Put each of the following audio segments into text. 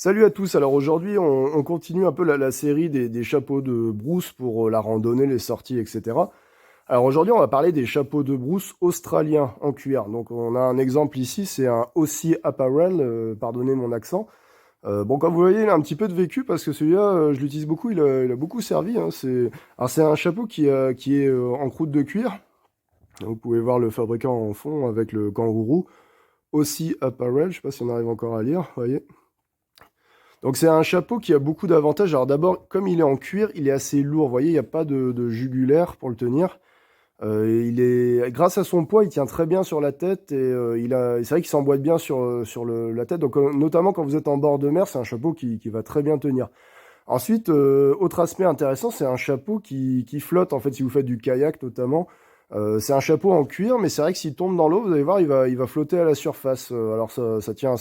Salut à tous, alors aujourd'hui on continue un peu la série des chapeaux de brousse pour la randonnée, les sorties, etc. Alors aujourd'hui on va parler des chapeaux de brousse australiens en cuir. Donc on a un exemple ici, c'est un Aussie Apparel, pardonnez mon accent. Bon, comme vous voyez, il a un petit peu de vécu parce que celui-là, je l'utilise beaucoup, il a beaucoup servi, hein. Alors c'est un chapeau qui est en croûte de cuir. Donc, vous pouvez voir le fabricant en fond avec le kangourou. Aussie Apparel, je sais pas si on arrive encore à lire, vous voyez. Donc c'est un chapeau qui a beaucoup d'avantages. Alors d'abord, comme il est en cuir, il est assez lourd. Vous voyez, il n'y a pas de jugulaire pour le tenir. Grâce à son poids, il tient très bien sur la tête et c'est vrai qu'il s'emboîte bien sur la tête. Donc notamment quand vous êtes en bord de mer, c'est un chapeau qui va très bien tenir. Ensuite, autre aspect intéressant, c'est un chapeau qui flotte. En fait, si vous faites du kayak notamment, c'est un chapeau en cuir, mais c'est vrai que s'il tombe dans l'eau, vous allez voir, il va flotter à la surface. Alors ça tient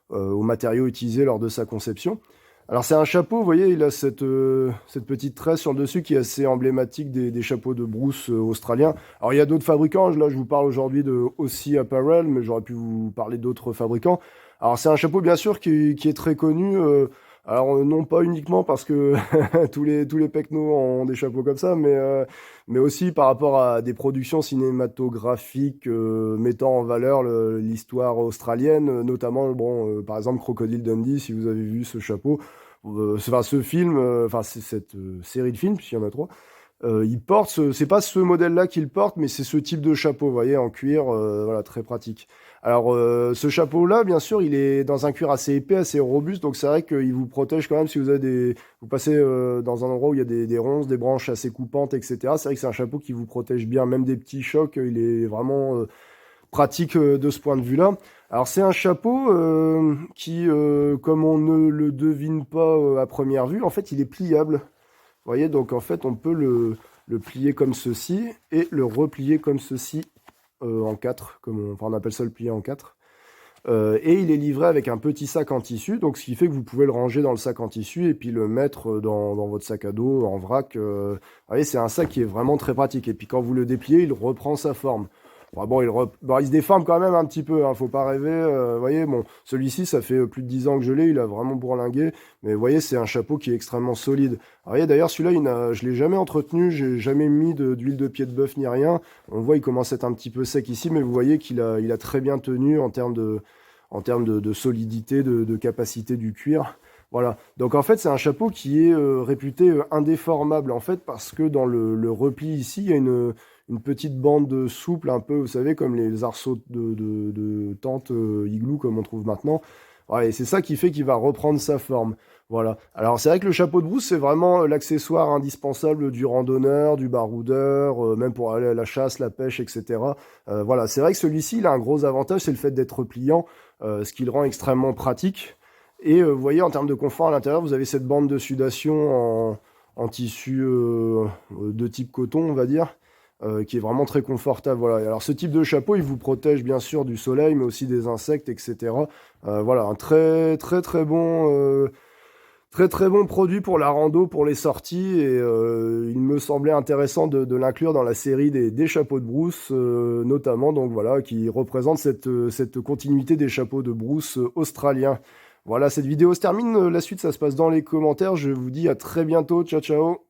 aux matériaux utilisés lors de sa conception. Alors c'est un chapeau, vous voyez, il a cette petite tresse sur le dessus qui est assez emblématique des chapeaux de brousse australiens. Alors il y a d'autres fabricants, là je vous parle aujourd'hui de Aussie Apparel, mais j'aurais pu vous parler d'autres fabricants. Alors c'est un chapeau bien sûr qui est très connu, non pas uniquement parce que tous les pecnos ont des chapeaux comme ça, mais aussi par rapport à des productions cinématographiques mettant en valeur l'histoire australienne, notamment, bon, par exemple, Crocodile Dundee, si vous avez vu ce chapeau, enfin, ce film, enfin, c'est cette série de films, puisqu'il y en a trois, il porte, c'est pas ce modèle-là qu'il porte, mais c'est ce type de chapeau, vous voyez, en cuir, voilà, très pratique. Alors, ce chapeau-là, bien sûr, il est dans un cuir assez épais, assez robuste, donc c'est vrai qu'il vous protège quand même si vous avez vous passez dans un endroit où il y a des ronces, des branches assez coupantes, etc. C'est vrai que c'est un chapeau qui vous protège bien, même des petits chocs, il est vraiment pratique de ce point de vue-là. Alors, c'est un chapeau comme on ne le devine pas à première vue, en fait, il est pliable. Vous voyez, donc en fait, on peut le plier comme ceci et le replier comme ceci en quatre, enfin, on appelle ça le plier en quatre. Et il est livré avec un petit sac en tissu, donc ce qui fait que vous pouvez le ranger dans le sac en tissu et puis le mettre dans votre sac à dos en vrac. Vous voyez, c'est un sac qui est vraiment très pratique. Et puis quand vous le dépliez, il reprend sa forme. Bon, il se déforme quand même un petit peu, hein, faut pas rêver. Vous voyez, bon, celui-ci, ça fait plus de 10 ans que je l'ai, il a vraiment bourlingué. Mais vous voyez, c'est un chapeau qui est extrêmement solide. Alors, vous voyez, d'ailleurs, celui-là, je l'ai jamais entretenu, j'ai jamais mis d'huile de pied de bœuf ni rien. On voit, il commence à être un petit peu sec ici, mais vous voyez il a très bien tenu en termes de solidité, de capacité du cuir. Voilà. Donc en fait, c'est un chapeau qui est réputé indéformable en fait parce que dans le repli ici, il y a une petite bande souple, un peu, vous savez, comme les arceaux de tente igloo comme on trouve maintenant. Ouais, et c'est ça qui fait qu'il va reprendre sa forme. Voilà. Alors c'est vrai que le chapeau de brousse, c'est vraiment l'accessoire indispensable du randonneur, du baroudeur, même pour aller à la chasse, la pêche, etc. Voilà. C'est vrai que celui-ci, il a un gros avantage, c'est le fait d'être pliant, ce qui le rend extrêmement pratique. Et vous voyez, en termes de confort à l'intérieur, vous avez cette bande de sudation en tissu de type coton, on va dire, qui est vraiment très confortable. Voilà. Alors ce type de chapeau, il vous protège bien sûr du soleil, mais aussi des insectes, etc. Voilà, un très très bon produit pour la rando, pour les sorties. Et il me semblait intéressant de l'inclure dans la série des chapeaux de brousse, notamment, donc voilà, qui représente cette continuité des chapeaux de brousse australiens. Voilà, cette vidéo se termine. La suite, ça se passe dans les commentaires. Je vous dis à très bientôt. Ciao, ciao.